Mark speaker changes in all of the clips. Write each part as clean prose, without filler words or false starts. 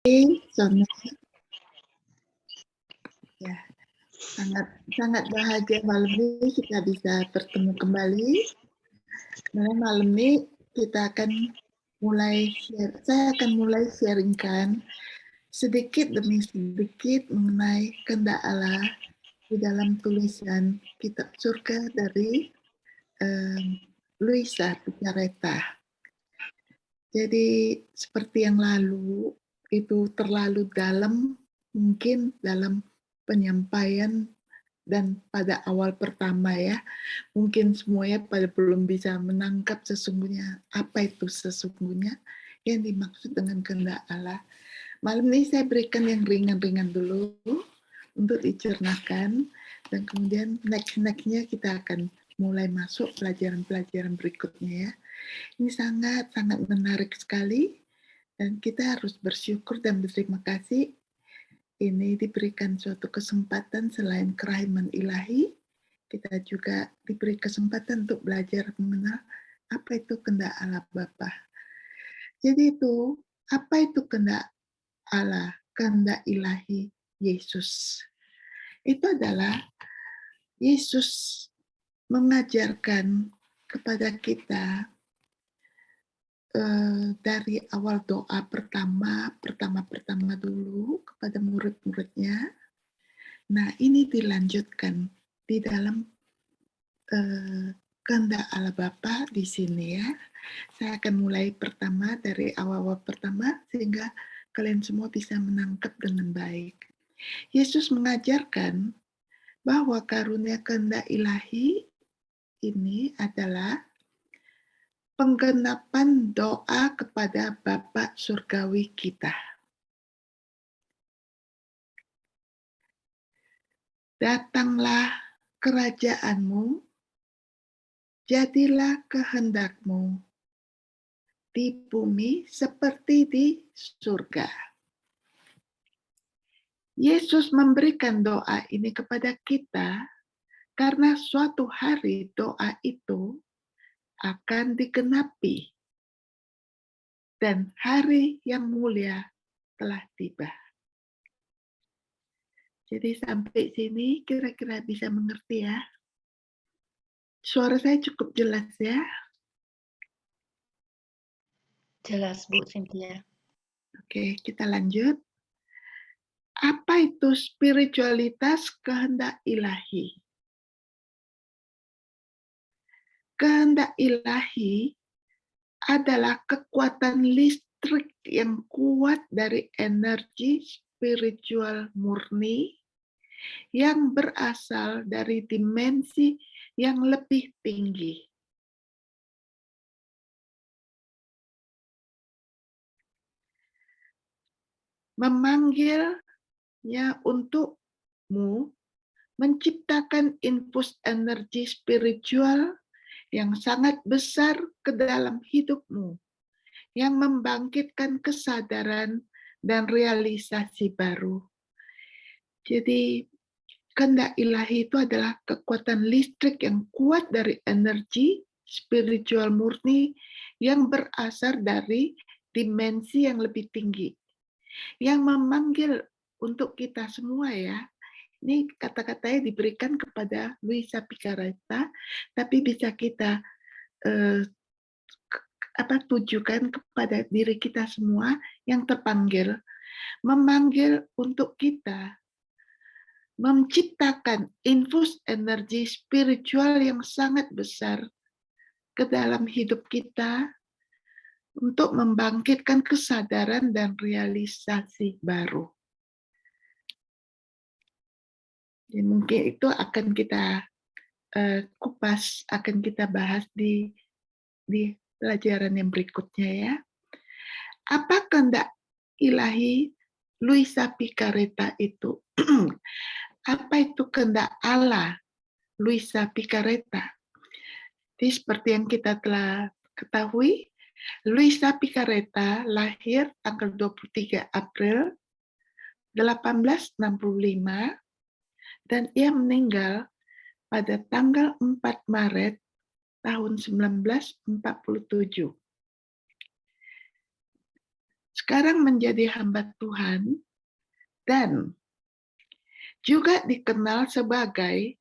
Speaker 1: Sona. Ya, sangat bahagia malam ini kita bisa bertemu kembali. Malam ini kita akan saya akan mulai sharingkan sedikit demi sedikit mengenai kehendak Allah di dalam tulisan Kitab Surga dari Luisa Picareta. Jadi seperti yang lalu, itu terlalu dalam, mungkin dalam penyampaian dan pada awal pertama ya, mungkin semuanya pada belum bisa menangkap sesungguhnya apa itu sesungguhnya yang dimaksud dengan kehendak Allah. Malam ini saya berikan yang ringan-ringan dulu untuk dicernakan, dan kemudian next-nya kita akan mulai masuk pelajaran-pelajaran berikutnya ya. Ini sangat-sangat menarik sekali, dan kita harus bersyukur dan berterima kasih. Ini diberikan suatu kesempatan selain kerahiman ilahi, kita juga diberi kesempatan untuk belajar mengenal apa itu kehendak Allah Bapa. Jadi itu, apa itu kehendak Allah, kehendak ilahi Yesus? Itu adalah Yesus mengajarkan kepada kita dari awal doa pertama dulu kepada murid-muridnya. Nah, ini dilanjutkan di dalam kehendak Allah Bapa di sini ya. Saya akan mulai pertama dari awal-awal pertama sehingga kalian semua bisa menangkap dengan baik. Yesus mengajarkan bahwa karunia kehendak ilahi ini adalah penggenapan doa kepada Bapa Surgawi kita. Datanglah kerajaanmu, jadilah kehendakmu di bumi seperti di surga. Yesus memberikan doa ini kepada kita karena suatu hari doa itu akan digenapi dan hari yang mulia telah tiba. Jadi sampai sini kira-kira bisa mengerti ya. Suara saya cukup jelas ya?
Speaker 2: Jelas, Bu Cynthia.
Speaker 1: Oke, kita lanjut. Apa itu spiritualitas kehendak ilahi? Kehendak ilahi adalah kekuatan listrik yang kuat dari energi spiritual murni yang berasal dari dimensi yang lebih tinggi. Memanggilnya untukmu menciptakan infus energi spiritual yang sangat besar ke dalam hidupmu, yang membangkitkan kesadaran dan realisasi baru. Jadi, kehendak ilahi itu adalah kekuatan listrik yang kuat dari energi spiritual murni yang berasal dari dimensi yang lebih tinggi, yang memanggil untuk kita semua ya. Ini kata-katanya diberikan kepada Luisa Picareta, tapi bisa kita tujukan kepada diri kita semua yang terpanggil, memanggil untuk kita menciptakan infus energi spiritual yang sangat besar ke dalam hidup kita untuk membangkitkan kesadaran dan realisasi baru. Jadi mungkin itu akan kita kupas, akan kita bahas di pelajaran yang berikutnya ya. Apa kehendak ilahi Luisa Picareta itu? Apa itu kehendak Allah Luisa Picareta? Jadi seperti yang kita telah ketahui, Luisa Picareta lahir tanggal 23 April 1865 dan ia meninggal pada tanggal 4 Maret tahun 1947. sekarang menjadi hamba Tuhan dan juga dikenal sebagai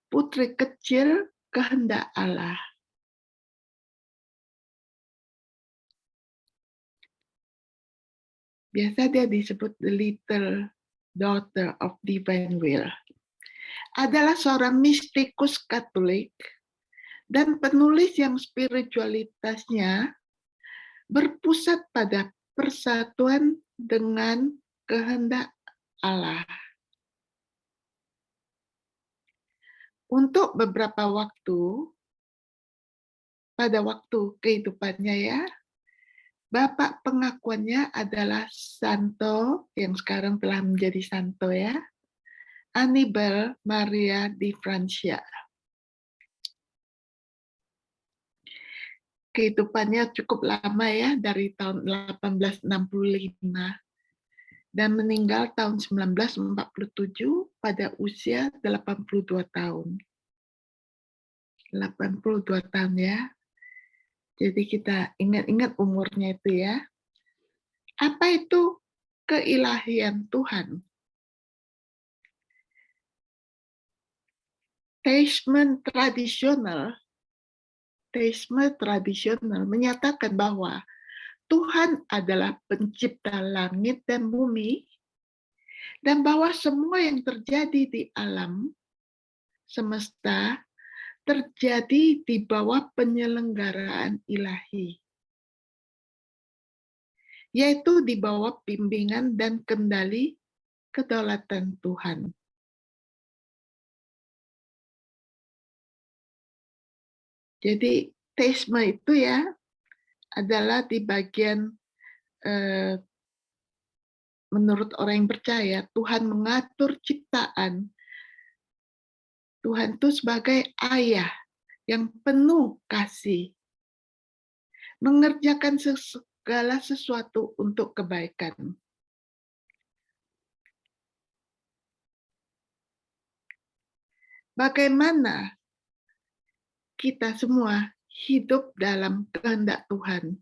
Speaker 1: putri kecil kehendak Allah. Biasa dia disebut the little daughter of divine will. Adalah seorang mistikus Katolik dan penulis yang spiritualitasnya berpusat pada persatuan dengan kehendak Allah. Untuk beberapa waktu, pada waktu kehidupannya ya, bapak pengakuannya adalah Santo, yang sekarang telah menjadi Santo ya, Anibal Maria di Francia. Kehidupannya cukup lama ya, dari tahun 1865 dan meninggal tahun 1947 pada usia 82 tahun. 82 tahun ya. Jadi kita ingat-ingat umurnya itu ya. Apa itu keilahian Tuhan? Teisme tradisional menyatakan bahwa Tuhan adalah pencipta langit dan bumi, dan bahwa semua yang terjadi di alam semesta terjadi di bawah penyelenggaraan ilahi, yaitu di bawah bimbingan dan kendali kedaulatan Tuhan. Jadi teisme itu ya adalah di bagian menurut orang yang percaya Tuhan mengatur ciptaan. Tuhan itu sebagai ayah yang penuh kasih, mengerjakan segala sesuatu untuk kebaikan. Bagaimana kita semua hidup dalam kehendak Tuhan?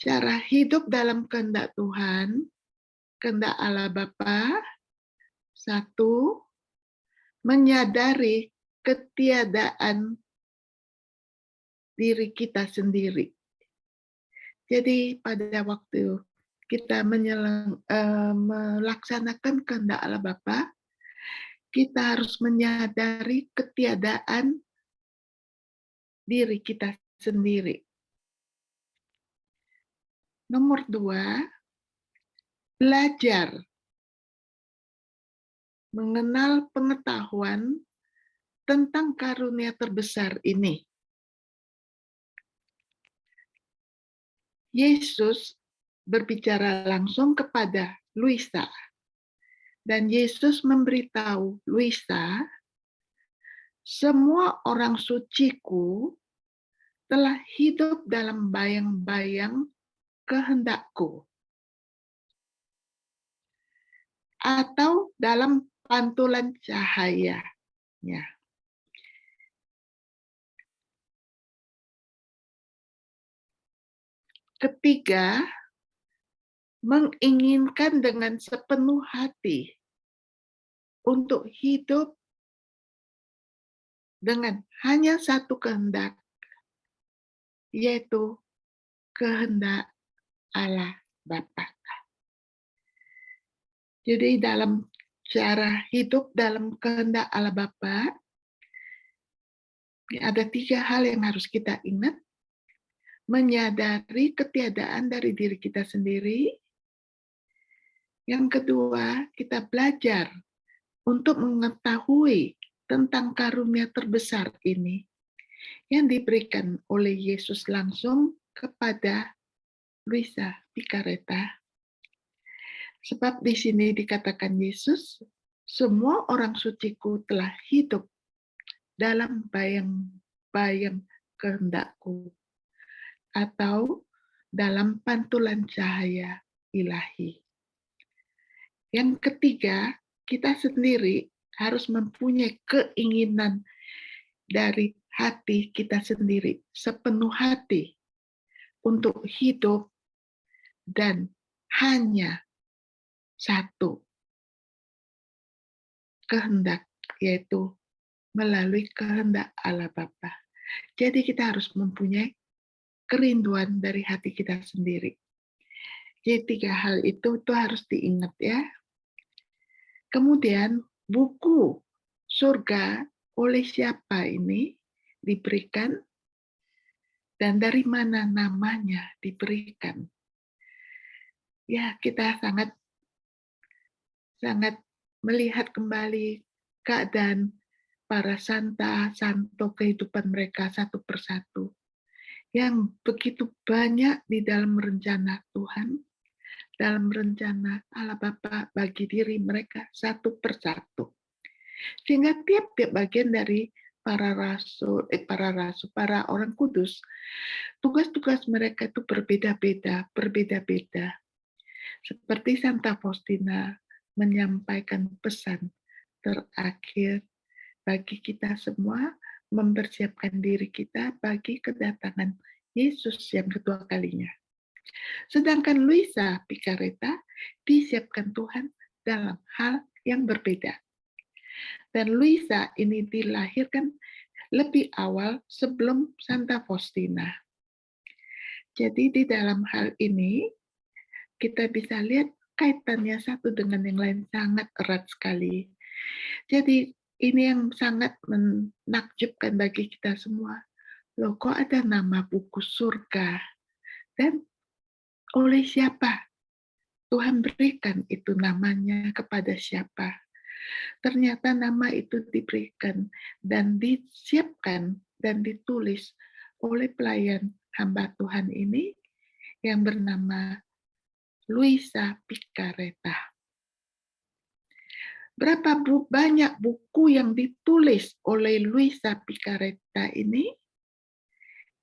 Speaker 1: Cara hidup dalam kehendak Tuhan, kehendak Allah Bapa, satu, menyadari ketiadaan diri kita sendiri. Jadi pada waktu kita melaksanakan kehendak Allah Bapa, kita harus menyadari ketiadaan diri kita sendiri. Nomor 2, belajar mengenal pengetahuan tentang karunia terbesar ini. Yesus berbicara langsung kepada Luisa, dan Yesus memberitahu Luisa, semua orang suciku telah hidup dalam bayang-bayang kehendakku, atau dalam pantulan cahayanya. Ketiga, menginginkan dengan sepenuh hati untuk hidup dengan hanya satu kehendak, yaitu kehendak Allah Bapa. Jadi dalam cara hidup dalam kehendak Allah Bapa, ada 3 hal yang harus kita ingat. Menyadari ketiadaan dari diri kita sendiri. Yang kedua, kita belajar untuk mengetahui tentang karunia terbesar ini yang diberikan oleh Yesus langsung kepada Luisa Picareta. Sebab di sini dikatakan Yesus, semua orang suciku telah hidup dalam bayang-bayang kehendakku, atau dalam pantulan cahaya ilahi. Yang ketiga, kita sendiri harus mempunyai keinginan dari hati kita sendiri, sepenuh hati, untuk hidup dan hanya satu kehendak, yaitu melalui kehendak Allah Bapa. Jadi kita harus mempunyai kerinduan dari hati kita sendiri. Jadi 3 hal itu tuh harus diingat ya. Kemudian buku surga oleh siapa ini diberikan dan dari mana namanya diberikan. Ya, kita sangat melihat kembali keadaan para santo kehidupan mereka satu persatu, yang begitu banyak di dalam rencana Tuhan, dalam rencana Allah Bapa bagi diri mereka satu persatu. Sehingga tiap-tiap bagian dari para orang kudus, tugas-tugas mereka itu berbeda-beda. Seperti Santa Faustina menyampaikan pesan terakhir bagi kita semua, mempersiapkan diri kita bagi kedatangan Yesus yang kedua kalinya. Sedangkan Luisa Picareta disiapkan Tuhan dalam hal yang berbeda. Dan Luisa ini dilahirkan lebih awal sebelum Santa Faustina. Jadi di dalam hal ini kita bisa lihat kaitannya satu dengan yang lain sangat erat sekali. Jadi ini yang sangat menakjubkan bagi kita semua. Loh, kok ada nama buku surga? Dan oleh siapa Tuhan berikan itu namanya kepada siapa? Ternyata nama itu diberikan dan disiapkan dan ditulis oleh pelayan hamba Tuhan ini yang bernama Luisa Picareta. Berapa banyak buku yang ditulis oleh Luisa Picareta ini?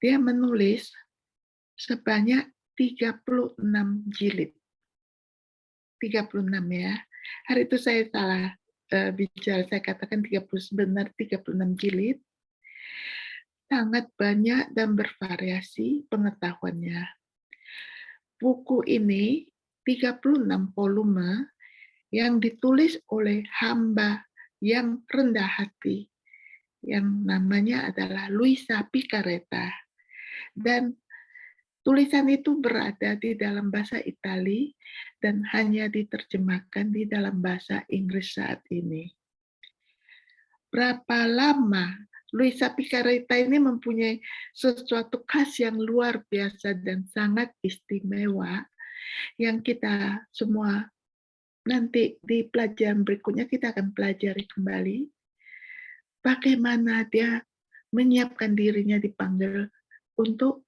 Speaker 1: Dia menulis sebanyak 36 jilid. 36 ya. Hari itu saya salah bicara, saya katakan 30, sebenarnya 36 jilid. Sangat banyak dan bervariasi pengetahuannya. Buku ini 36 volume yang ditulis oleh hamba yang rendah hati, yang namanya adalah Luisa Picareta. Dan tulisan itu berada di dalam bahasa Italia dan hanya diterjemahkan di dalam bahasa Inggris saat ini. Berapa lama Luisa Picareta ini mempunyai sesuatu khas yang luar biasa dan sangat istimewa yang kita semua nanti di pelajaran berikutnya kita akan pelajari kembali bagaimana dia menyiapkan dirinya dipanggil untuk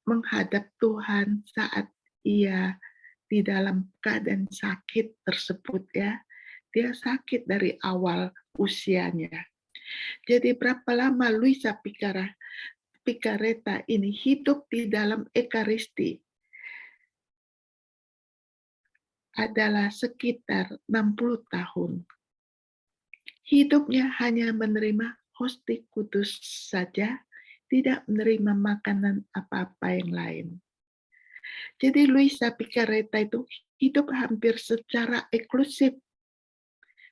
Speaker 1: menghadap Tuhan saat ia di dalam keadaan sakit tersebut ya. Dia sakit dari awal usianya. Jadi berapa lama Luisa Picareta ini hidup di dalam Ekaristi? Adalah sekitar 60 tahun. Hidupnya hanya menerima hosti kudus saja, tidak menerima makanan apa-apa yang lain. Jadi Luisa Picareta itu hidup hampir secara eksklusif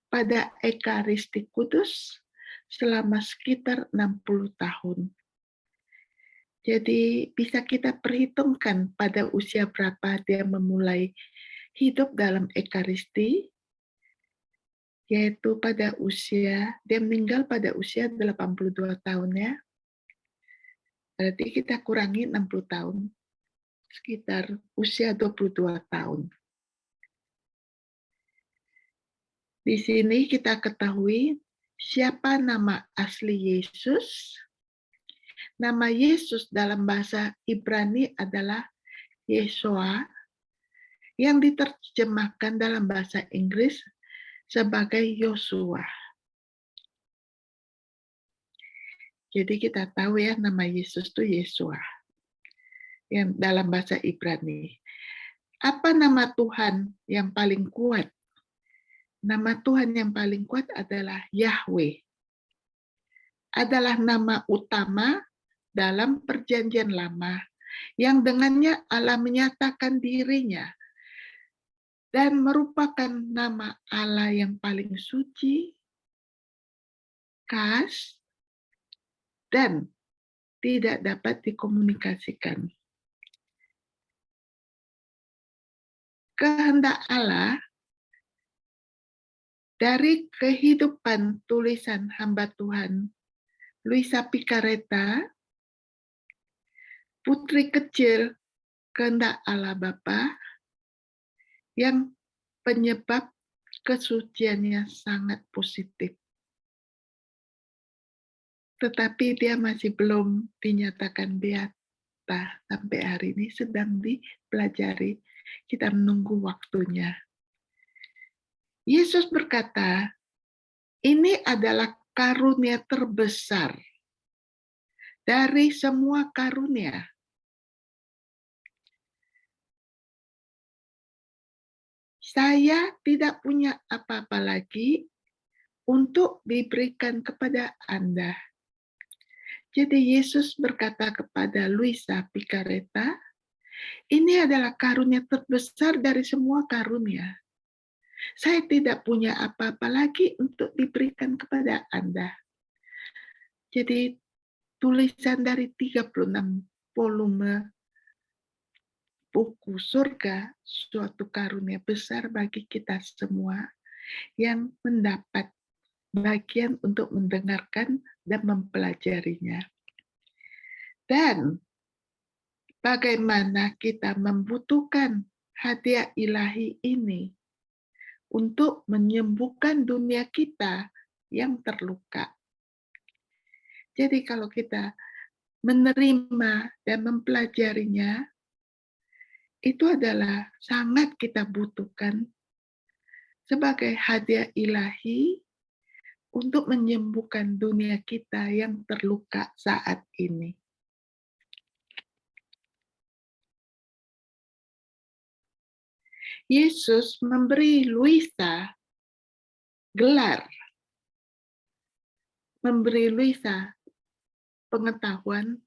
Speaker 1: pada Ekaristi Kudus selama sekitar 60 tahun. Jadi bisa kita perhitungkan pada usia berapa dia memulai hidup dalam Ekaristi, yaitu dia meninggal pada usia 82 tahun ya. Berarti kita kurangi 60 tahun, sekitar usia 22 tahun. Di sini kita ketahui siapa nama asli Yesus. Nama Yesus dalam bahasa Ibrani adalah Yeshua, yang diterjemahkan dalam bahasa Inggris sebagai Yosua. Jadi kita tahu ya nama Yesus itu Yeshua, yang dalam bahasa Ibrani. Apa nama Tuhan yang paling kuat? Nama Tuhan yang paling kuat adalah Yahweh. adalah nama utama dalam Perjanjian Lama, yang dengannya Allah menyatakan dirinya dan merupakan nama Allah yang paling suci, khas, dan tidak dapat dikomunikasikan. Kehendak Allah dari kehidupan tulisan hamba Tuhan Luisa Picareta, putri kecil kehendak Allah Bapa, yang penyebab kesuciannya sangat positif. Tetapi dia masih belum dinyatakan beata sampai hari ini, sedang dipelajari. Kita menunggu waktunya. Yesus berkata, ini adalah karunia terbesar dari semua karunia. Saya tidak punya apa-apa lagi untuk diberikan kepada Anda. Jadi Yesus berkata kepada Luisa Picareta, ini adalah karunia terbesar dari semua karunia. Saya tidak punya apa-apa lagi untuk diberikan kepada Anda. Jadi tulisan dari 36 volume buku surga, suatu karunia besar bagi kita semua yang mendapat bagian untuk mendengarkan dan mempelajarinya. Dan bagaimana kita membutuhkan hadiah ilahi ini untuk menyembuhkan dunia kita yang terluka. Jadi kalau kita menerima dan mempelajarinya, itu adalah sangat kita butuhkan sebagai hadiah ilahi untuk menyembuhkan dunia kita yang terluka saat ini. Yesus memberi Luisa gelar, memberi Luisa pengetahuan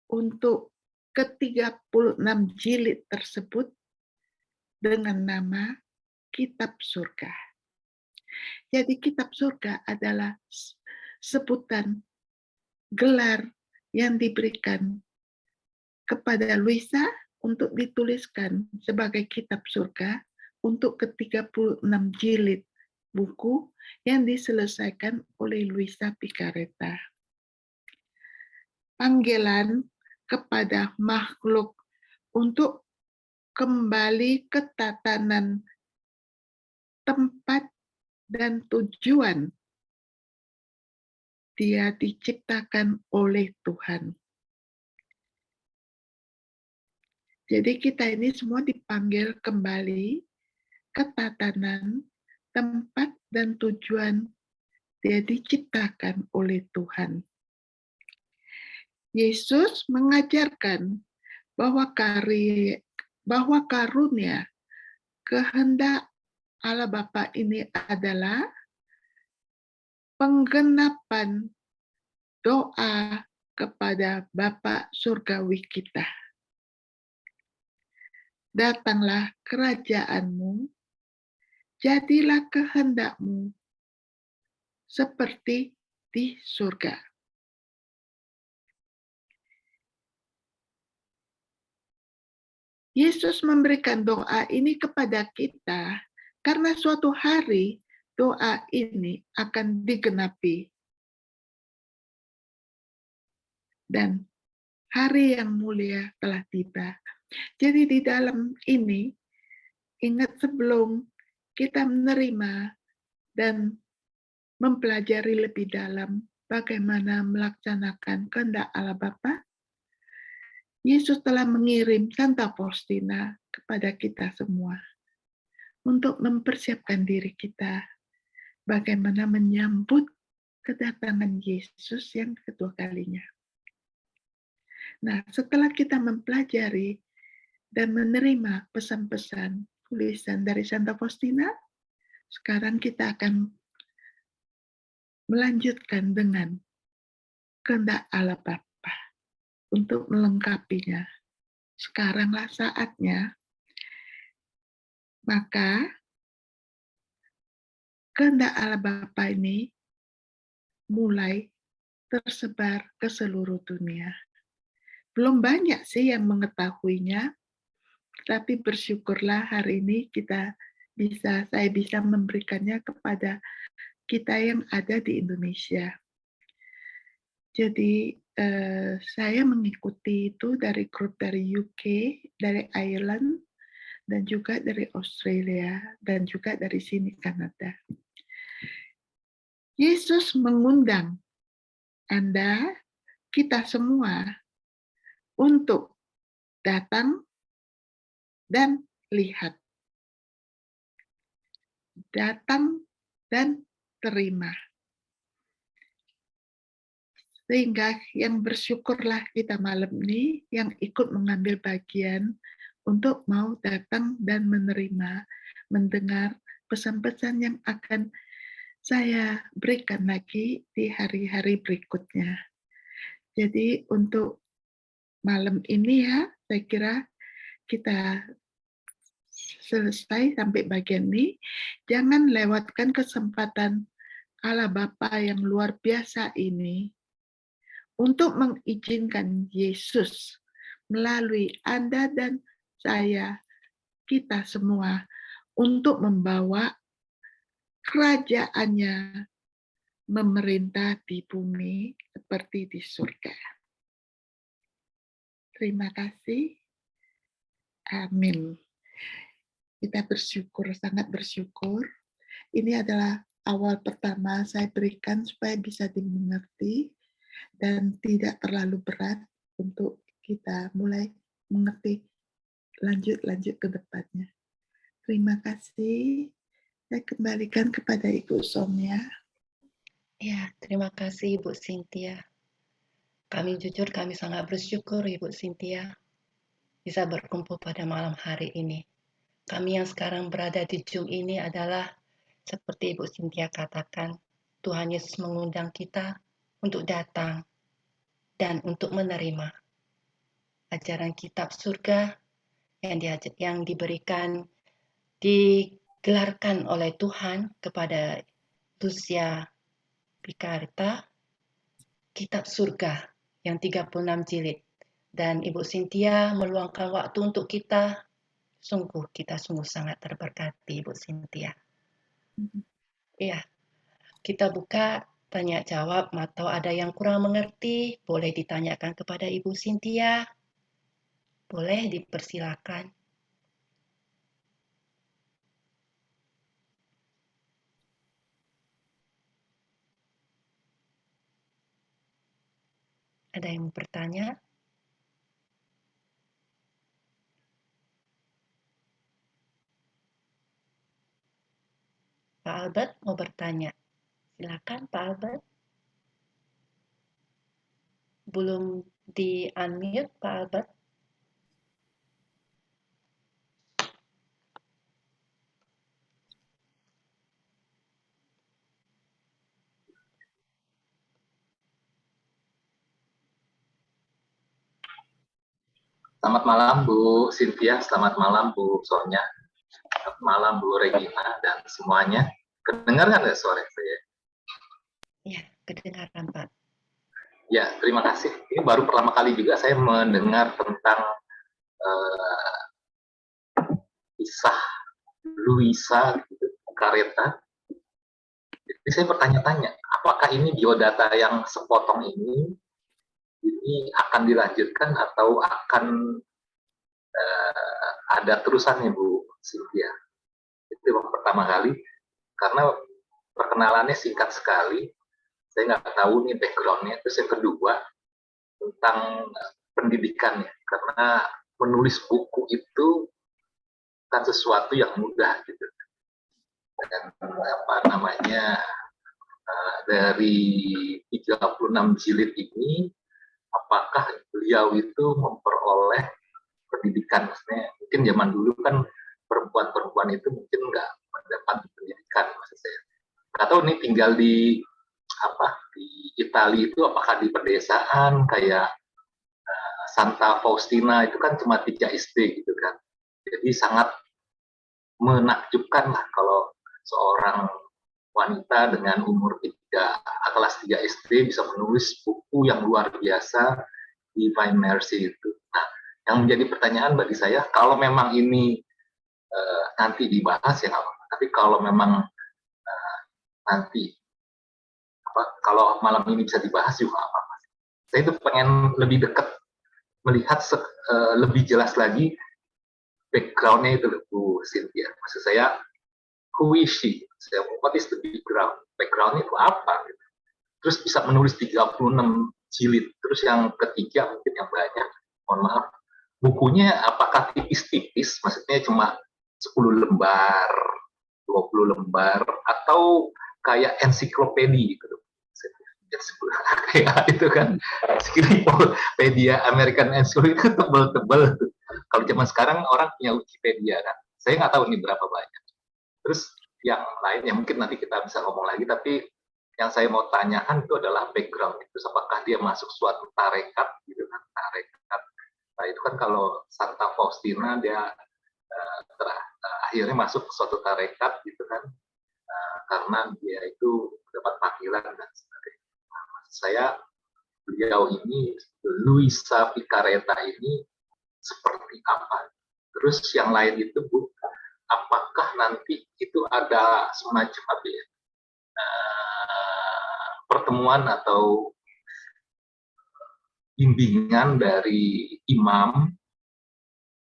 Speaker 1: untuk ke-36 jilid tersebut dengan nama Kitab Surga. Jadi Kitab Surga adalah sebutan gelar yang diberikan kepada Luisa untuk dituliskan sebagai Kitab Surga untuk ke-36 jilid buku yang diselesaikan oleh Luisa Picareta. Panggilan kepada makhluk untuk kembali ke tatanan tempat dan tujuan dia diciptakan oleh Tuhan. Jadi kita ini semua dipanggil kembali ke tatanan, tempat, dan tujuan dia diciptakan oleh Tuhan. Yesus mengajarkan bahwa karunia kehendak Allah Bapa ini adalah penggenapan doa kepada Bapa Surgawi kita. Datanglah kerajaan-Mu, jadilah kehendak-Mu seperti di surga. Yesus memberikan doa ini kepada kita karena suatu hari doa ini akan digenapi. Dan hari yang mulia telah tiba. Jadi di dalam ini, ingat sebelum kita menerima dan mempelajari lebih dalam bagaimana melaksanakan kehendak Allah Bapa, Yesus telah mengirim Santa Faustina kepada kita semua untuk mempersiapkan diri kita bagaimana menyambut kedatangan Yesus yang kedua kalinya. Nah, setelah kita mempelajari dan menerima pesan-pesan tulisan dari Santa Faustina, sekarang kita akan melanjutkan dengan kehendak Allah Bapa untuk melengkapinya. Sekaranglah saatnya, maka kehendak Allah Bapa ini mulai tersebar ke seluruh dunia. Belum banyak sih yang mengetahuinya, tapi bersyukurlah hari ini saya bisa memberikannya kepada kita yang ada di Indonesia. Jadi saya mengikuti itu dari grup dari UK, dari Ireland, dan juga dari Australia, dan juga dari sini Kanada. Yesus mengundang Anda, kita semua, untuk datang dan lihat. Datang dan terima. Sehingga yang bersyukurlah kita malam ini yang ikut mengambil bagian untuk mau datang dan menerima, mendengar pesan-pesan yang akan saya berikan lagi di hari-hari berikutnya. Jadi untuk malam ini ya, saya kira kita selesai sampai bagian ini. Jangan lewatkan kesempatan Allah Bapa yang luar biasa ini untuk mengizinkan Yesus melalui Anda dan saya, kita semua, untuk membawa kerajaannya memerintah di bumi seperti di surga. Terima kasih. Amin. Kita bersyukur, sangat bersyukur. Ini adalah awal pertama saya berikan supaya bisa dimengerti dan tidak terlalu berat untuk kita mulai mengerti lanjut ke depannya. Terima kasih. Saya kembalikan kepada Ibu Sonia.
Speaker 2: Ya, terima kasih Ibu Cynthia. Kami jujur kami sangat bersyukur Ibu Cynthia bisa berkumpul pada malam hari ini. Kami yang sekarang berada di Zoom ini adalah seperti Ibu Cynthia katakan, Tuhan Yesus mengundang kita untuk datang dan untuk menerima ajaran kitab surga yang diberikan, digelarkan oleh Tuhan kepada Lucia Picarita, kitab surga yang 36 jilid. Dan Ibu Cynthia meluangkan waktu untuk kita sungguh sangat terberkati, Ibu Cynthia. Ya, kita buka tanya jawab atau ada yang kurang mengerti, boleh ditanyakan kepada Ibu Cynthia. Boleh dipersilakan. Ada yang mau bertanya? Pak Albert mau bertanya. Silakan Pak Albert. Belum di-unmute Pak Albert.
Speaker 3: Selamat malam Bu Cynthia, selamat malam Bu Sonia, selamat malam Bu Regina dan semuanya. Kedengaran nggak suara saya?
Speaker 2: Ya, kedengaran Pak.
Speaker 3: Ya, terima kasih. Ini baru pertama kali juga saya mendengar tentang kisah Luisa Careta. Jadi saya bertanya-tanya, apakah ini biodata yang sepotong ini akan dilanjutkan atau akan ada terusannya Bu Cynthia? Itu yang pertama kali, karena perkenalannya singkat sekali. Saya nggak tahu nih background-nya. Terus yang kedua, tentang pendidikannya. Karena menulis buku itu kan sesuatu yang mudah gitu. Dan dari 36 jilid ini, apakah beliau itu memperoleh pendidikan? Maksudnya, mungkin zaman dulu kan perempuan-perempuan itu mungkin nggak mendapat pendidikan, maksud saya. Atau ini tinggal di di Italia itu, apakah di pedesaan kayak Santa Faustina itu kan cuma 3 SD gitu kan. Jadi sangat menakjubkan lah kalau seorang wanita dengan umur kelas 3 SD bisa menulis buku yang luar biasa, Divine Mercy itu. Nah, yang menjadi pertanyaan bagi saya, kalau memang ini nanti dibahas ya nggak apa-apa. Tapi kalau memang nanti kalau malam ini bisa dibahas juga nggak apa-apa. Saya itu pengen lebih dekat melihat lebih jelas lagi background-nya itu Bu Cynthia. Maksud saya, who is she? What is the background? Background-nya itu apa? Gitu. Terus bisa menulis 36 jilid. Terus yang ketiga mungkin yang banyak, mohon maaf, bukunya apakah tipis-tipis? Maksudnya cuma 10 lembar, 20 lembar, atau kayak ensiklopedi gitu. Kayak itu kan, Wikipedia American Encyclopedia itu tebel-tebel. Kalau zaman sekarang orang punya Wikipedia kan. Saya nggak tahu ini berapa banyak. Terus yang lain yang mungkin nanti kita bisa ngomong lagi, tapi yang saya mau tanyakan itu adalah background itu, apakah dia masuk suatu tarekat gitu kan, tarekat. Nah itu kan kalau Santa Faustina dia akhirnya masuk suatu tarekat gitu kan, karena dia itu dapat panggilan dan sebagainya. Saya beliau ini, Luisa Picareta ini seperti apa? Terus yang lain itu Bu, apakah nanti itu ada semacam apa ya, pertemuan atau bimbingan dari imam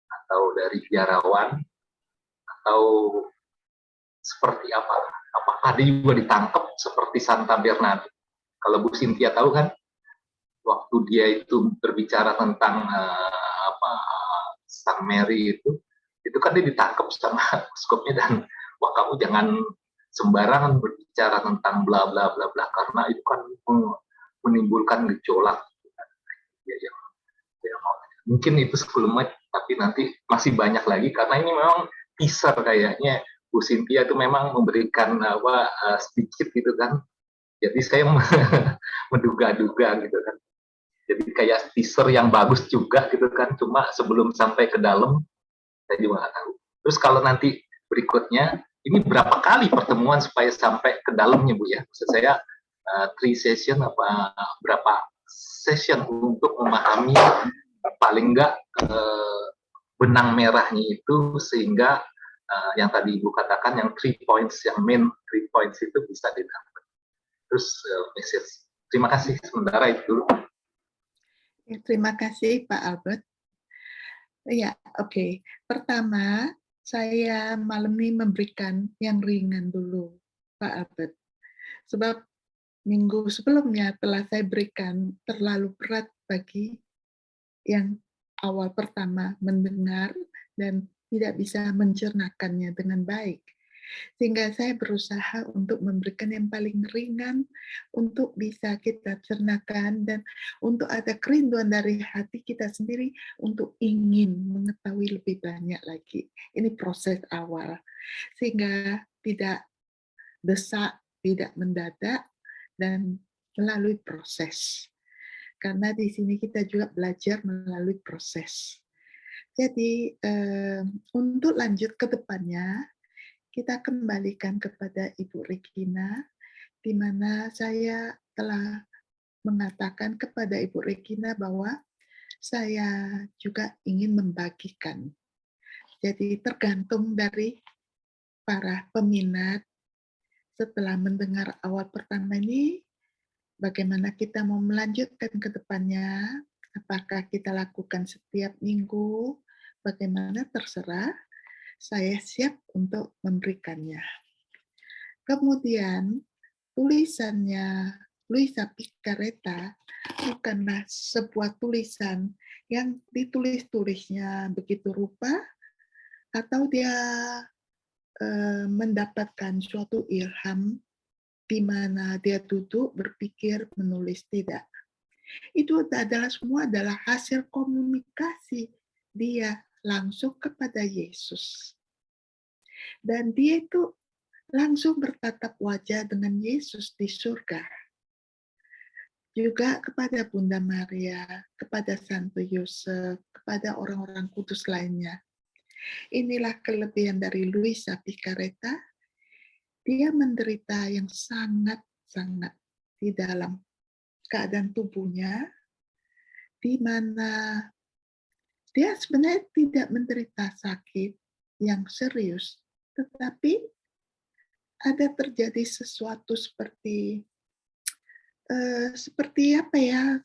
Speaker 3: atau dari biarawan atau seperti apa? Apakah dia juga ditangkap seperti Santa Bernadette? Kalau Bu Cynthia tahu kan, waktu dia itu berbicara tentang Sang Mary itu kan dia ditangkap sama skopnya dan wah kamu jangan sembarangan berbicara tentang bla bla bla bla karena itu kan menimbulkan gejolak. Ya, mungkin itu sebelumnya, tapi nanti masih banyak lagi karena ini memang teaser kayaknya Bu Cynthia itu memang memberikan sedikit gitu kan. Jadi saya menduga-duga gitu kan. Jadi kayak teaser yang bagus juga gitu kan, cuma sebelum sampai ke dalam saya juga nggak tahu. Terus kalau nanti berikutnya ini berapa kali pertemuan supaya sampai ke dalamnya Bu ya? Maksud saya 3 session apa berapa session untuk memahami paling enggak benang merahnya itu sehingga yang tadi Ibu katakan yang 3 points, yang main 3 points itu bisa didapat. Terus message. Terima kasih sementara itu.
Speaker 1: Ya, terima kasih Pak Albert. Ya, oke. Pertama, saya malam ini memberikan yang ringan dulu, Pak Albert. Sebab minggu sebelumnya telah saya berikan terlalu berat bagi yang awal pertama mendengar dan tidak bisa mencernakannya dengan baik. Sehingga saya berusaha untuk memberikan yang paling ringan untuk bisa kita cernakan dan untuk ada kerinduan dari hati kita sendiri untuk ingin mengetahui lebih banyak lagi. Ini proses awal. Sehingga tidak desak, tidak mendadak, dan melalui proses. Karena di sini kita juga belajar melalui proses. Jadi untuk lanjut ke depannya, kita kembalikan kepada Ibu Regina, di mana saya telah mengatakan kepada Ibu Regina bahwa saya juga ingin membagikan. Jadi tergantung dari para peminat setelah mendengar awal pertama ini, bagaimana kita mau melanjutkan ke depannya, apakah kita lakukan setiap minggu, bagaimana terserah, saya siap untuk memberikannya. Kemudian, tulisannya Luisa Picareta bukanlah sebuah tulisan yang ditulis-tulisnya begitu rupa, atau dia mendapatkan suatu ilham di mana dia duduk berpikir menulis, tidak. Itu semua adalah hasil komunikasi dia langsung kepada Yesus. Dan dia itu langsung bertatap wajah dengan Yesus di surga. juga kepada Bunda Maria, kepada Santo Yosef, kepada orang-orang kudus lainnya. Inilah kelebihan dari Luisa Picaretta. Dia menderita yang sangat-sangat di dalam keadaan tubuhnya, di mana dia sebenarnya tidak menderita sakit yang serius, tetapi ada terjadi sesuatu seperti apa ya,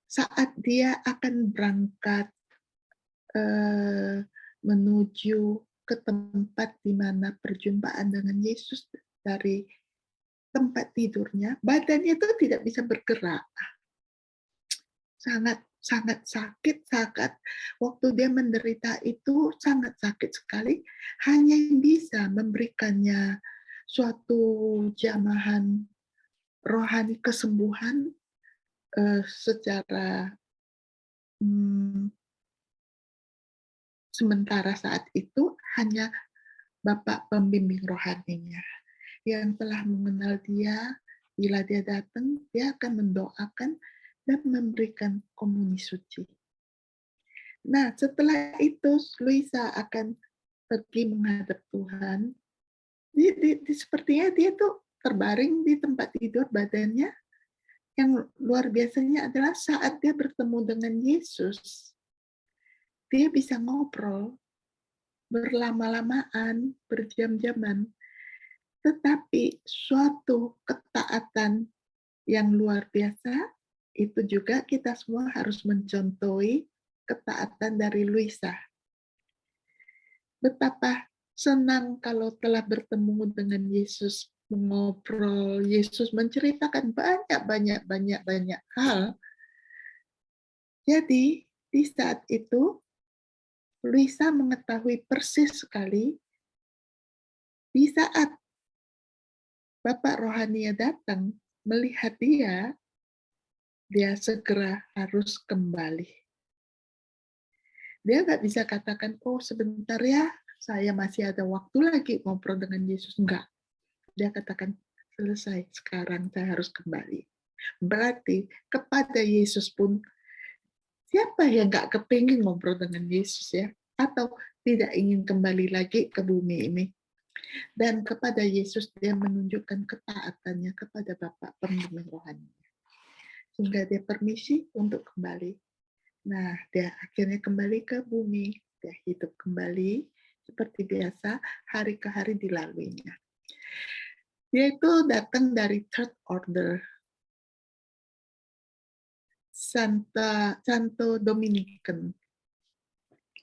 Speaker 1: saat dia akan berangkat menuju ke tempat di mana perjumpaan dengan Yesus dari tempat tidurnya, badannya itu tidak bisa bergerak. Sangat sakit, waktu dia menderita itu sangat sakit sekali, hanya yang bisa memberikannya suatu jamahan rohani kesembuhan secara sementara saat itu hanya Bapak pembimbing rohaninya yang telah mengenal dia. Bila dia datang, dia akan mendoakan dan memberikan komuni suci. Nah, setelah itu Luisa akan pergi menghadap Tuhan. Sepertinya dia tuh terbaring di tempat tidur, badannya. Yang luar biasanya adalah saat dia bertemu dengan Yesus, dia bisa ngobrol berlama-lamaan, berjam-jaman, tetapi suatu ketaatan yang luar biasa, itu juga kita semua harus mencontohi ketaatan dari Luisa. Betapa senang kalau telah bertemu dengan Yesus, mengobrol, Yesus menceritakan banyak hal. Jadi, di saat itu, Luisa mengetahui persis sekali, di saat Bapak rohaninya datang, melihat dia segera harus kembali. Dia nggak bisa katakan, oh sebentar ya, saya masih ada waktu lagi ngobrol dengan Yesus. Enggak. Dia katakan, selesai, sekarang saya harus kembali. Berarti kepada Yesus pun, siapa yang nggak kepingin ngobrol dengan Yesus ya? Atau tidak ingin kembali lagi ke bumi ini? Dan kepada Yesus dia menunjukkan ketaatannya kepada Bapa pembimbing rohani. Sehingga dia permisi untuk kembali. Nah, dia akhirnya kembali ke bumi. Dia hidup kembali seperti biasa, hari ke hari dilaluinya. Dia itu datang dari Third Order, Santo Dominican,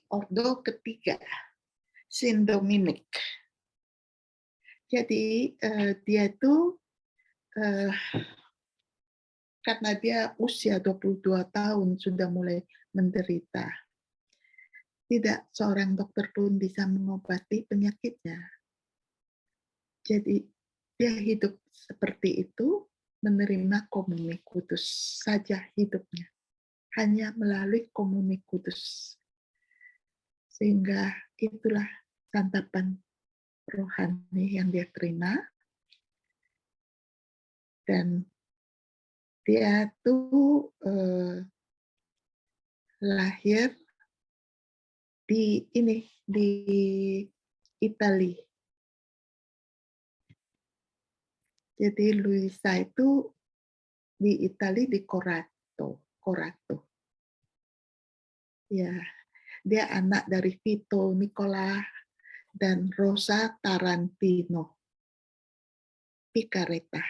Speaker 1: Ordo ketiga, Saint Dominic. Jadi dia itu karena dia usia 22 tahun sudah mulai menderita. Tidak seorang dokter pun bisa mengobati penyakitnya. Jadi dia hidup seperti itu, menerima komuni kudus saja hidupnya. Hanya melalui komuni kudus. Sehingga itulah santapan rohani yang dia terima. Dan dia tuh lahir di Italia. Jadi Luisa itu di Italia di Corato. Ya, dia anak dari Vito Nicola dan Rosa Tarantino Picaretta.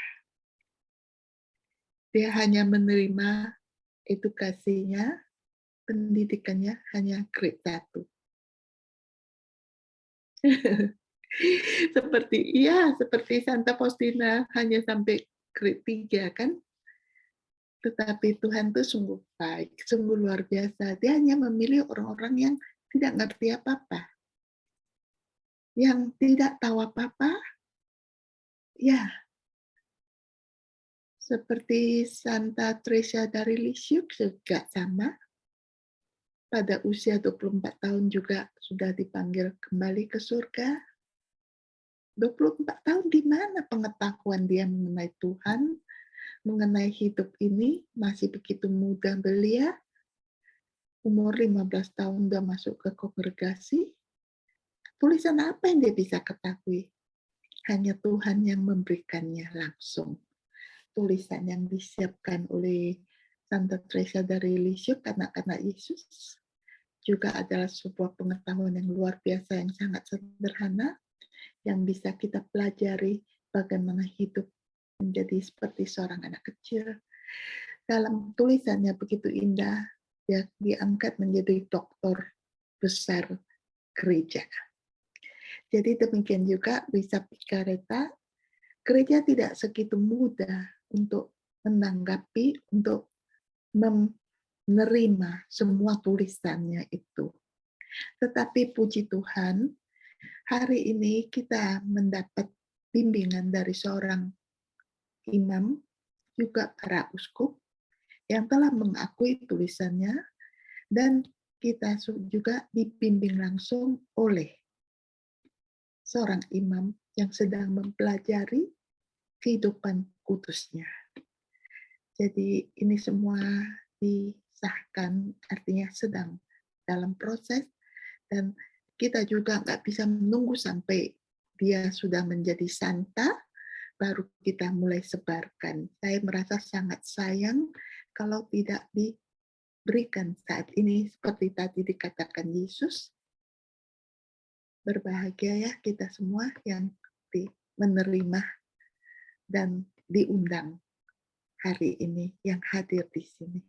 Speaker 1: Dia hanya menerima edukasinya, pendidikannya hanya grade 1. seperti Santa Faustina hanya sampai grade 3 kan? Tetapi Tuhan itu sungguh baik, sungguh luar biasa. Dia hanya memilih orang-orang yang tidak ngerti apa-apa. Yang tidak tahu apa-apa, ya. Seperti Santa Teresa dari Lisieux juga sama. Pada usia 24 tahun juga sudah dipanggil kembali ke surga. 24 tahun di mana pengetahuan dia mengenai Tuhan, mengenai hidup ini masih begitu muda belia, umur 15 tahun udah masuk ke kongregasi, tulisan apa yang dia bisa ketahui? Hanya Tuhan yang memberikannya langsung. Tulisan yang disiapkan oleh Santa Teresa dari Lisieux, anak-anak Yesus, juga adalah sebuah pengetahuan yang luar biasa, yang sangat sederhana, yang bisa kita pelajari bagaimana hidup menjadi seperti seorang anak kecil. Dalam tulisannya begitu indah, dia diangkat menjadi doktor besar gereja. Jadi demikian juga bisa Picareta, gereja tidak segitu mudah untuk menanggapi, untuk menerima semua tulisannya itu. Tetapi puji Tuhan, hari ini kita mendapat bimbingan dari seorang imam, juga para uskup, yang telah mengakui tulisannya, dan kita juga dibimbing langsung oleh seorang imam yang sedang mempelajari kehidupan kudusnya. Jadi ini semua disahkan, artinya sedang dalam proses, dan kita juga nggak bisa menunggu sampai dia sudah menjadi santa, baru kita mulai sebarkan. Saya merasa sangat sayang kalau tidak diberikan saat ini, seperti tadi dikatakan Yesus, berbahagia ya kita semua yang menerima dan diundang hari ini, yang hadir di sini.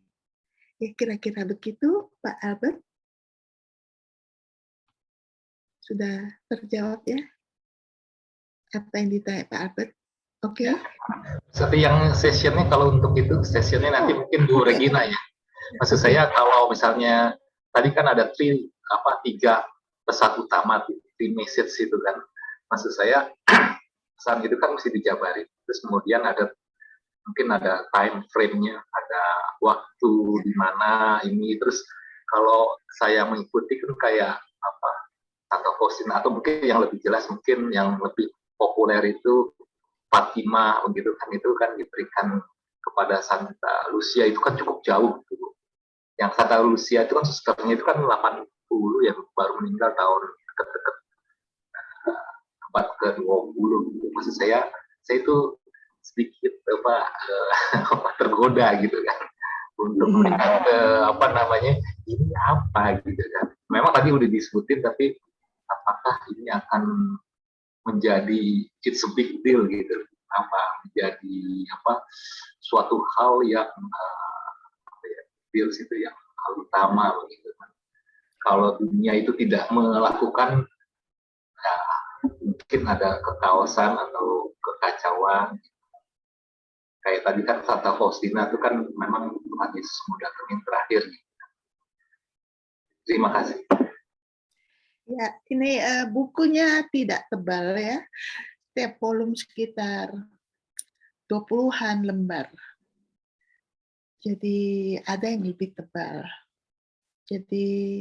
Speaker 1: Ya kira-kira begitu, Pak Albert. Sudah terjawab ya? Apa yang ditanya Pak Albert? Oke.
Speaker 3: Ya. Seperti yang sessionnya, kalau untuk itu sessionnya nanti mungkin Bu Regina ya. Maksud saya kalau misalnya tadi kan ada tiga pesan utama, three message itu kan. Maksud saya pesan itu kan mesti dijabarin. Terus kemudian mungkin ada time frame-nya, ada waktu di mana ini. Terus kalau saya mengikuti kan kayak atau Faustina, atau mungkin yang lebih jelas, mungkin yang lebih populer itu Fatima, begitu kan, itu kan diberikan kepada Santa Lucia, itu kan cukup jauh gitu. Yang Santa Lucia itu kan susternya itu kan 80 ya, baru meninggal tahun dekat-dekat abad ke-20 gitu. Maksud saya itu sedikit tergoda gitu kan untuk melihat ini apa gitu kan. Memang tadi udah disebutin, tapi apakah ini akan menjadi it's a big deal gitu, menjadi suatu hal yang deals itu yang hal utama begitu kan. Kalau dunia itu tidak melakukan, ya, mungkin ada kekaosan atau kekacauan. Kayak tadi kan Santa Faustina itu kan memang Tuhan Yesus mendatangin terakhir. Terima kasih.
Speaker 1: Ya, ini bukunya tidak tebal ya. Setiap volume sekitar 20-an lembar. Jadi ada yang lebih tebal. Jadi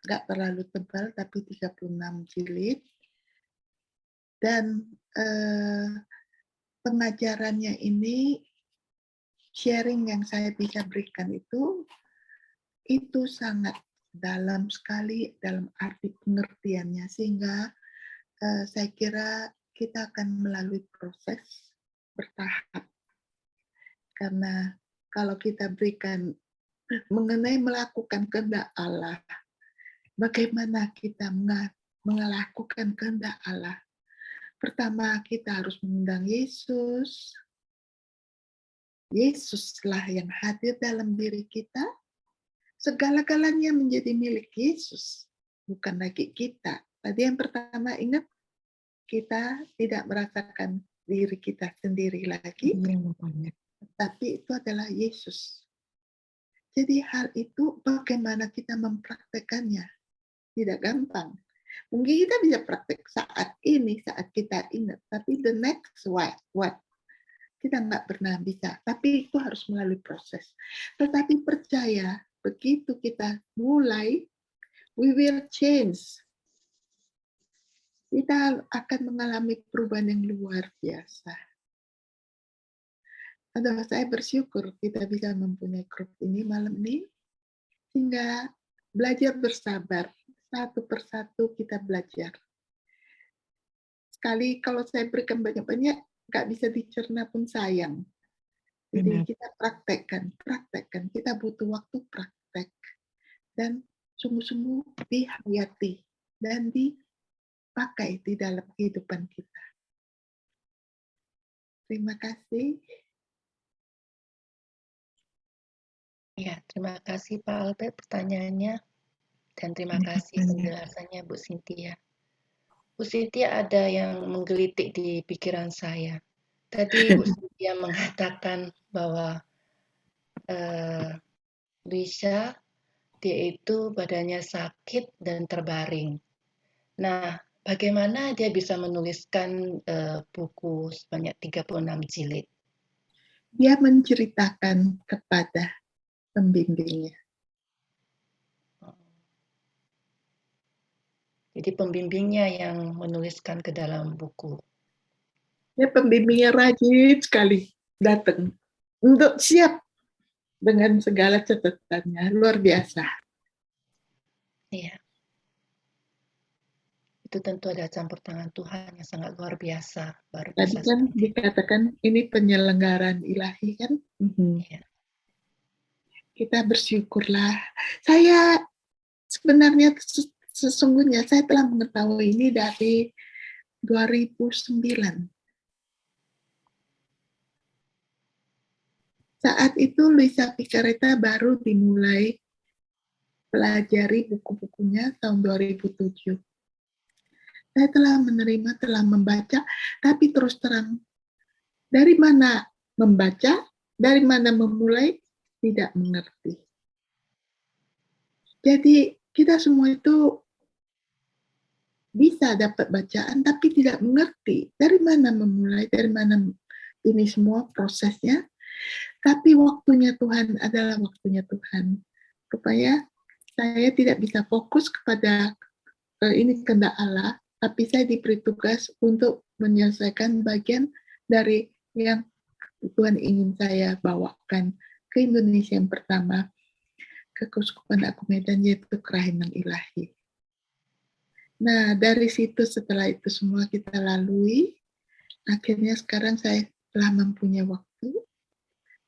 Speaker 1: nggak terlalu tebal, tapi 36 jilid. Dan pengajarannya ini, sharing yang saya bisa berikan itu sangat dalam sekali dalam arti pengertiannya, sehingga saya kira kita akan melalui proses bertahap. Karena kalau kita berikan mengenai melakukan kehendak Allah, bagaimana kita melakukan kehendak Allah? Pertama, kita harus mengundang Yesus. Yesuslah yang hadir dalam diri kita. Segala-galanya menjadi milik Yesus, bukan lagi kita. Tadi yang pertama, ingat, kita tidak merasakan diri kita sendiri lagi, tapi itu adalah Yesus. Jadi hal itu bagaimana kita mempraktekannya, tidak gampang. Mungkin kita bisa praktek saat ini, saat kita ingat, tapi the next what? Kita nggak pernah bisa, tapi itu harus melalui proses. Tetapi percaya, begitu kita mulai, we will change. Kita akan mengalami perubahan yang luar biasa. Aduh, saya bersyukur kita bisa mempunyai grup ini malam ini, sehingga belajar bersabar, satu persatu kita belajar. Sekali kalau saya berikan banyak-banyak, nggak bisa dicerna pun sayang. Jadi
Speaker 4: Benar.
Speaker 1: kita praktekkan. Kita butuh waktu praktek. Dan sungguh-sungguh dihayati dan dipakai di dalam kehidupan kita. Terima kasih.
Speaker 2: Ya, terima kasih Pak Albert pertanyaannya dan terima kasih penjelasannya Bu Cynthia. Bu Cynthia ada yang menggelitik di pikiran saya. Tadi Bu Cynthia mengatakan bahwa Luisa dia itu badannya sakit dan terbaring. Nah, bagaimana dia bisa menuliskan buku sebanyak 36 jilid?
Speaker 1: Dia menceritakan kepada pembimbingnya.
Speaker 2: Jadi pembimbingnya yang menuliskan ke dalam buku.
Speaker 1: Ya, pembimbingnya rajin sekali datang untuk siap dengan segala catatannya, luar biasa.
Speaker 2: Iya. Itu tentu ada campur tangan Tuhan yang sangat luar biasa. Baru
Speaker 1: Tadi
Speaker 2: bisa
Speaker 1: kan
Speaker 2: seperti itu.
Speaker 1: dikatakan ini penyelenggaraan ilahi kan.
Speaker 2: Iya.
Speaker 1: Kita bersyukurlah. Saya sebenarnya sesungguhnya saya telah mengetahui ini dari 2009. Saat itu Luisa Picaretta baru dimulai pelajari buku-bukunya tahun 2007. Saya telah menerima, telah membaca, tapi terus terang, dari mana membaca, dari mana memulai, tidak mengerti. Jadi kita semua itu bisa dapat bacaan, tapi tidak mengerti dari mana memulai, dari mana ini semua prosesnya. Tapi waktunya Tuhan adalah waktunya Tuhan. Supaya saya tidak bisa fokus kepada ini kehendak Allah, tapi saya diberi tugas untuk menyelesaikan bagian dari yang Tuhan ingin saya bawakan ke Indonesia yang pertama, ke Keuskupan Agung Medan, yaitu Kerahinan Ilahi. Nah, dari situ setelah itu semua kita lalui, akhirnya sekarang saya telah mempunyai waktu,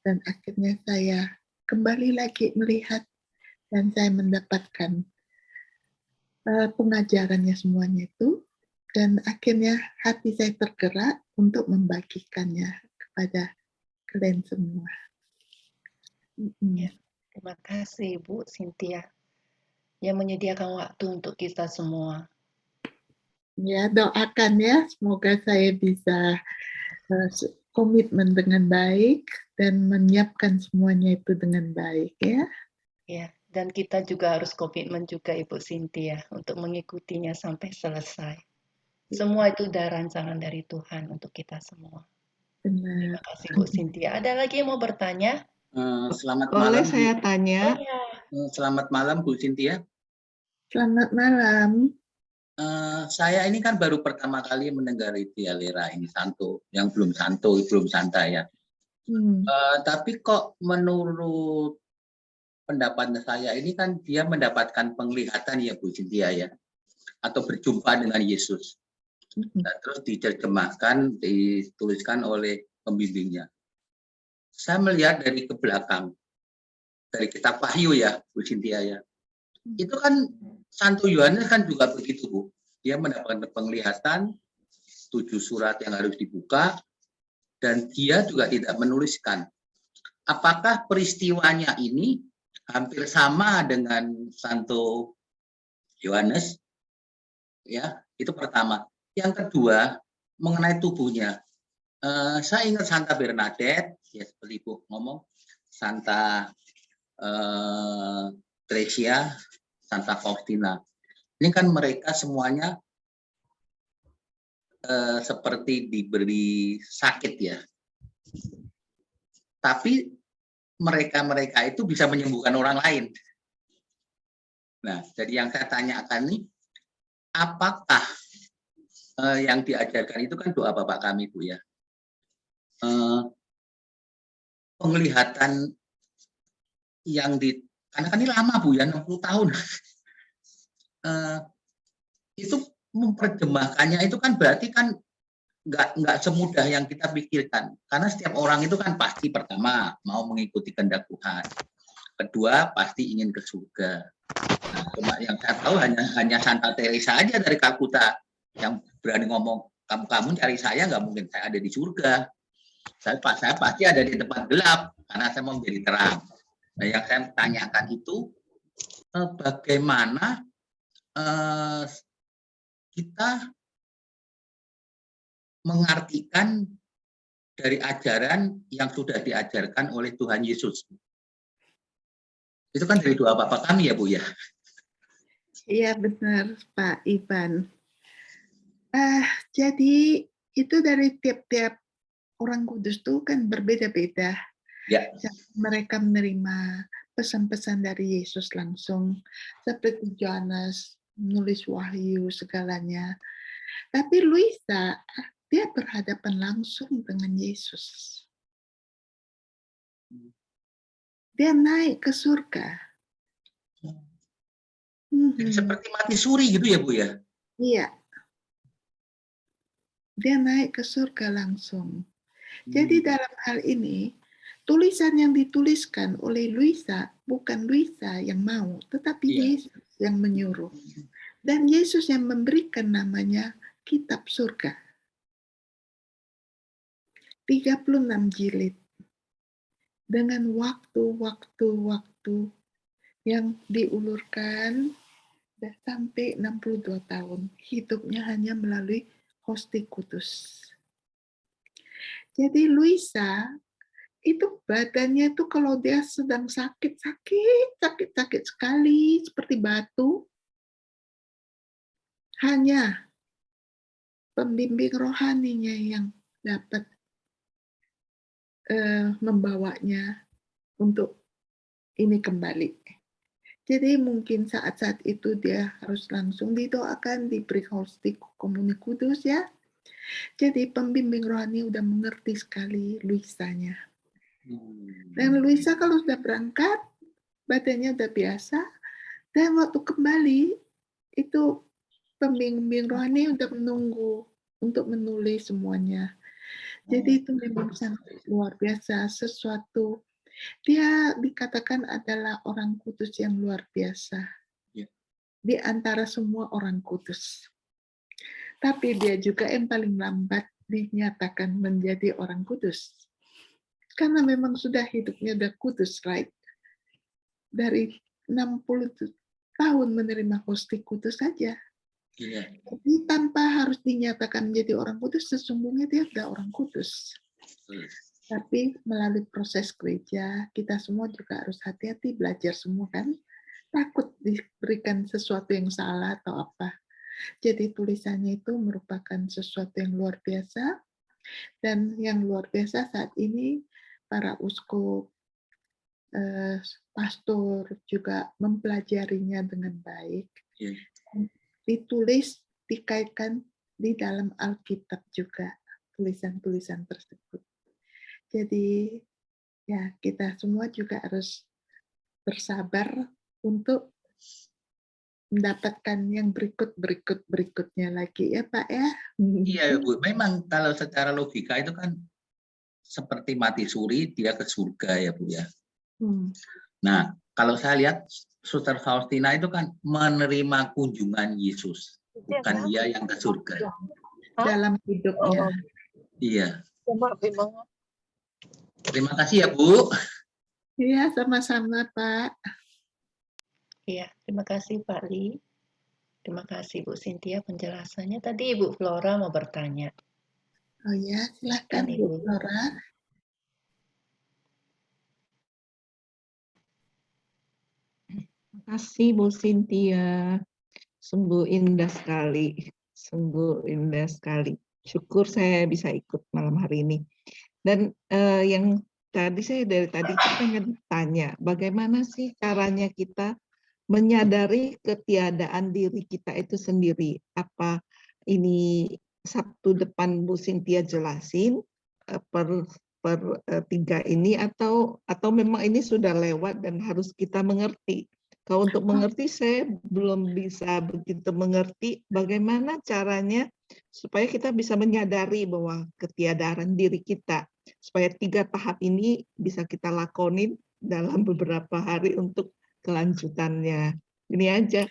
Speaker 1: dan akhirnya saya kembali lagi melihat, dan saya mendapatkan pengajarannya semuanya itu, dan akhirnya hati saya tergerak untuk membagikannya kepada kalian semua.
Speaker 2: Ya, terima kasih Bu Cynthia yang menyediakan waktu untuk kita semua.
Speaker 1: Ya, doakan ya, semoga saya bisa komitmen dengan baik dan menyiapkan semuanya itu dengan baik ya.
Speaker 2: Ya, dan kita juga harus komitmen juga Ibu Cynthia untuk mengikutinya sampai selesai. Semua itu udah rancangan dari Tuhan untuk kita semua.
Speaker 1: Benar.
Speaker 2: Terima kasih Bu Cynthia. Ada lagi yang mau bertanya?
Speaker 5: Selamat
Speaker 4: Boleh
Speaker 5: malam.
Speaker 4: saya tanya?
Speaker 5: Selamat malam Bu Cynthia.
Speaker 1: Selamat malam.
Speaker 5: Saya ini kan baru pertama kali mendengar Dialera ini Santo, yang belum santai ya. Tapi kok menurut pendapat saya ini kan dia mendapatkan penglihatan ya Bu Cynthia ya, atau berjumpa dengan Yesus. Nah, terus diterjemahkan, dituliskan oleh pembimbingnya. Saya melihat dari ke belakang, dari kitab Wahyu ya Bu Cynthia ya. Itu kan Santo Yohanes kan juga begitu Bu. Dia mendapatkan penglihatan 7 surat yang harus dibuka dan dia juga tidak menuliskan. Apakah peristiwanya ini hampir sama dengan Santo Yohanes? Ya, itu pertama. Yang kedua, mengenai tubuhnya. Saya ingat Santa Bernadette, ya seperti Ibu ngomong, Santa Tresia, Santa Faustina. Ini kan mereka semuanya seperti diberi sakit ya. Tapi mereka itu bisa menyembuhkan orang lain. Nah, jadi yang saya tanyakan nih, apakah yang diajarkan itu kan doa Bapak kami Bu ya. penglihatan yang karena kan ini lama Bu ya, 60 tahun. Itu memperjemahkannya itu kan berarti kan nggak semudah yang kita pikirkan, karena setiap orang itu kan pasti pertama mau mengikuti kehendak Tuhan, kedua pasti ingin ke surga. Nah, cuma yang saya tahu hanya Santa Teresa aja dari Kalkuta yang berani ngomong, kamu cari saya, nggak mungkin saya ada di surga, saya pasti ada di tempat gelap karena saya mau menjadi terang. Nah, yang saya tanyakan itu bagaimana kita mengartikan dari ajaran yang sudah diajarkan oleh Tuhan Yesus. Itu kan dari doa Bapa kami ya Bu ya.
Speaker 1: Iya benar Pak Iban. Jadi itu dari tiap-tiap orang kudus itu kan berbeda-beda.
Speaker 5: Ya.
Speaker 1: Mereka menerima pesan-pesan dari Yesus langsung, seperti Yohanes menulis wahyu segalanya. Tapi Luisa, dia berhadapan langsung dengan Yesus. Dia naik ke surga.
Speaker 5: Jadi seperti mati suri gitu ya Bu ya?
Speaker 1: Iya. Dia naik ke surga langsung. Jadi dalam hal ini, tulisan yang dituliskan oleh Luisa bukan Luisa yang mau, tetapi Yesus yang menyuruh. Dan Yesus yang memberikan namanya Kitab Surga. 36 jilid. Dengan waktu-waktu yang diulurkan sampai 62 tahun. Hidupnya hanya melalui Hosti Kudus. Jadi Luisa itu badannya itu kalau dia sedang sakit sekali seperti batu, hanya pembimbing rohaninya yang dapat membawanya untuk ini kembali. Jadi mungkin saat-saat itu dia harus langsung didoakan, diberi hosti komuni kudus ya. Jadi pembimbing rohani udah mengerti sekali Luisanya. Dan Luisa kalau sudah berangkat, badannya udah biasa, dan waktu kembali, itu pembimbing rohani udah menunggu untuk menulis semuanya. Jadi itu memang sangat luar biasa, sesuatu. Dia dikatakan adalah orang kudus yang luar biasa. Di antara semua orang kudus. Tapi dia juga yang paling lambat dinyatakan menjadi orang kudus. Karena memang sudah hidupnya udah kudus, right? Dari 60 tahun menerima hosti kudus saja. Jadi tanpa harus dinyatakan menjadi orang kudus, sesungguhnya dia sudah orang kudus. Tapi melalui proses gereja, kita semua juga harus hati-hati belajar semua kan. Takut diberikan sesuatu yang salah atau apa. Jadi tulisannya itu merupakan sesuatu yang luar biasa. Dan yang luar biasa saat ini, para uskup, pastor juga mempelajarinya dengan baik. Ditulis, dikaitkan di dalam Alkitab juga tulisan-tulisan tersebut. Jadi ya kita semua juga harus bersabar untuk mendapatkan yang berikutnya lagi ya Pak ya.
Speaker 5: Iya Bu, memang kalau secara logika itu kan seperti mati suri dia ke surga ya Bu ya. Nah kalau saya lihat Suster Faustina itu kan menerima kunjungan Yesus, bukan dia yang ke surga.
Speaker 1: Dalam hidupnya.
Speaker 5: Iya. Terima kasih ya Bu.
Speaker 1: Iya sama-sama Pak.
Speaker 2: Iya, terima kasih Pak Li. Terima kasih Bu Cynthia penjelasannya. Tadi Ibu Flora mau bertanya.
Speaker 1: Oh ya, silakan Bu Flora.
Speaker 4: Terima kasih Bu Cynthia. Sungguh indah sekali. Sungguh indah sekali. Syukur saya bisa ikut malam hari ini. Dan yang saya dari tadi pengen tanya, bagaimana sih caranya kita menyadari ketiadaan diri kita itu sendiri? Apa ini Sabtu depan Bu Cynthia jelasin sepertiga ini atau memang ini sudah lewat dan harus kita mengerti? Kalau untuk mengerti saya belum bisa begitu mengerti bagaimana caranya supaya kita bisa menyadari bahwa ketiadaan diri kita, supaya 3 tahap ini bisa kita lakonin dalam beberapa hari untuk kelanjutannya. Ini aja.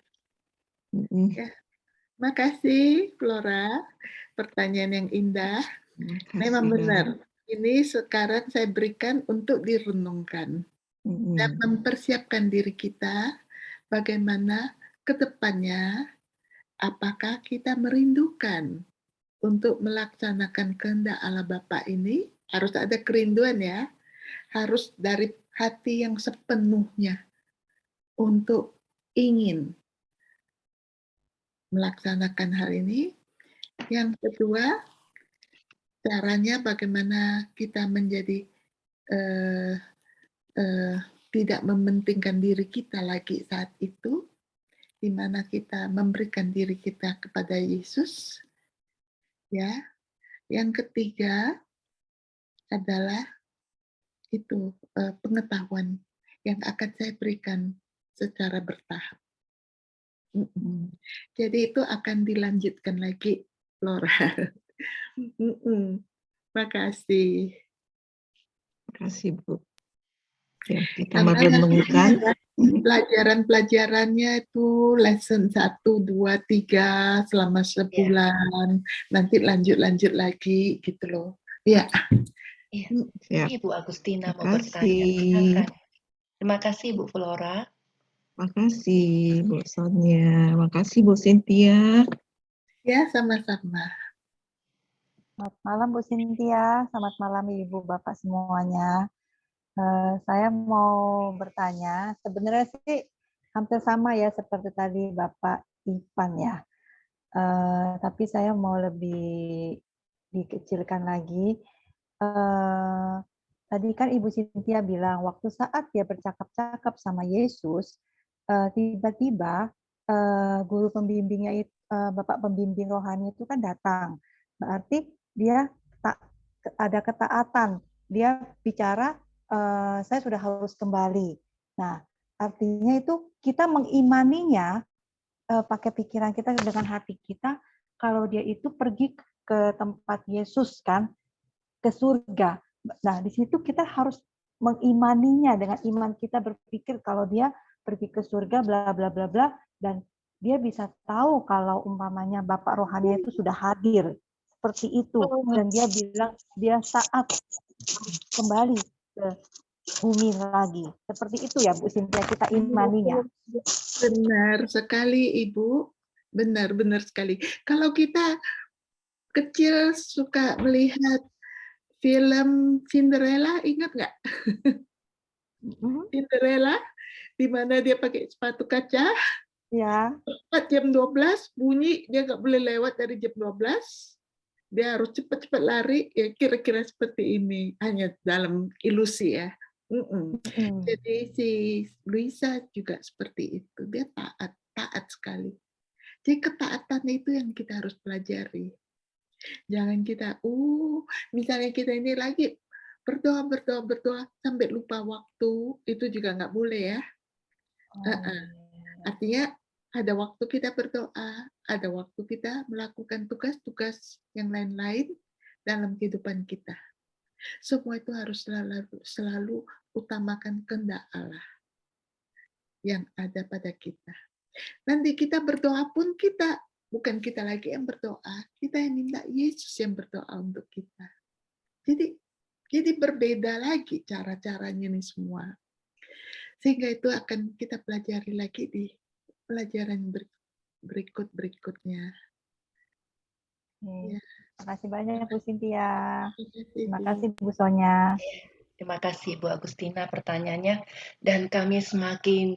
Speaker 1: Ya, makasih Flora, pertanyaan yang indah. Memang benar, ini sekarang saya berikan untuk direnungkan dan mempersiapkan diri kita bagaimana ke depannya, apakah kita merindukan untuk melaksanakan kehendak Allah Bapa ini, harus ada kerinduan ya, harus dari hati yang sepenuhnya untuk ingin melaksanakan hal ini. Yang kedua, caranya bagaimana kita menjadi tidak mementingkan diri kita lagi saat itu, di mana kita memberikan diri kita kepada Yesus. Ya, yang ketiga adalah itu pengetahuan yang akan saya berikan secara bertahap. Jadi itu akan dilanjutkan lagi, Flora. Makasih.
Speaker 4: Makasih, Bu. Ya, kita merenungkan.
Speaker 1: Pelajaran-pelajarannya itu lesson 1, 2, 3 selama sebulan. Nanti lanjut lagi gitu loh. Ya.
Speaker 2: Ibu Agustina mau bertanya. Silakan. Terima kasih Bu Flora.
Speaker 4: Makasih Bu Sonia. Makasih Bu Cynthia.
Speaker 1: Ya, sama-sama.
Speaker 6: Selamat malam Bu Cynthia, selamat malam Ibu Bapak semuanya. Saya mau bertanya, sebenarnya sih hampir sama ya seperti tadi Bapak Ivan ya. Tapi saya mau lebih dikecilkan lagi. Tadi kan Ibu Cynthia bilang waktu saat dia bercakap-cakap sama Yesus, tiba-tiba guru pembimbingnya itu, Bapak pembimbing rohani itu kan datang. Berarti dia ada ketaatan. Dia bicara, saya sudah harus kembali. Nah, artinya itu kita mengimaninya pakai pikiran kita dengan hati kita kalau dia itu pergi ke tempat Yesus kan, ke surga. Nah, di situ kita harus mengimaninya dengan iman kita berpikir kalau dia pergi ke surga bla bla bla bla dan dia bisa tahu kalau umpamanya Bapak rohani itu sudah hadir seperti itu dan dia bilang dia saat kembali ke bumi lagi. Seperti itu ya Bu Cynthia kita imaninya.
Speaker 1: Benar sekali Ibu. Benar sekali. Kalau kita kecil suka melihat film Cinderella, ingat nggak? Cinderella, di mana dia pakai sepatu kaca.
Speaker 6: Ya.
Speaker 1: Jam 12 bunyi, dia nggak boleh lewat dari jam 12. Dia harus cepat-cepat lari, ya kira-kira seperti ini. Hanya dalam ilusi ya. Jadi si Luisa juga seperti itu. Dia taat sekali. Jadi ketaatan itu yang kita harus pelajari. Jangan kita, misalnya kita ini lagi berdoa sampai lupa waktu, itu juga nggak boleh ya. Artinya ada waktu kita berdoa, ada waktu kita melakukan tugas-tugas yang lain-lain dalam kehidupan kita. Semua itu harus selalu utamakan kehendak Allah yang ada pada kita. Nanti kita berdoa pun bukan kita lagi yang berdoa, kita yang minta Yesus yang berdoa untuk kita. Jadi berbeda lagi cara-caranya ini semua. Sehingga itu akan kita pelajari lagi di pelajaran berikutnya.
Speaker 6: Ya. Terima kasih banyak Bu Cynthia. Terima kasih Bu Sonia.
Speaker 2: Terima kasih Bu Agustina pertanyaannya. Dan kami semakin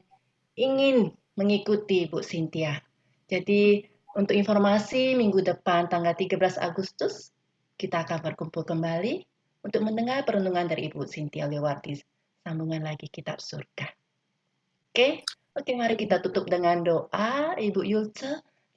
Speaker 2: ingin mengikuti Bu Cynthia. Jadi untuk informasi minggu depan tanggal 13 Agustus kita akan berkumpul kembali untuk mendengar perenungan dari Ibu Cynthia lewat di sambungan lagi Kitab Surga. Oke, mari kita tutup dengan doa. Ibu Yulce,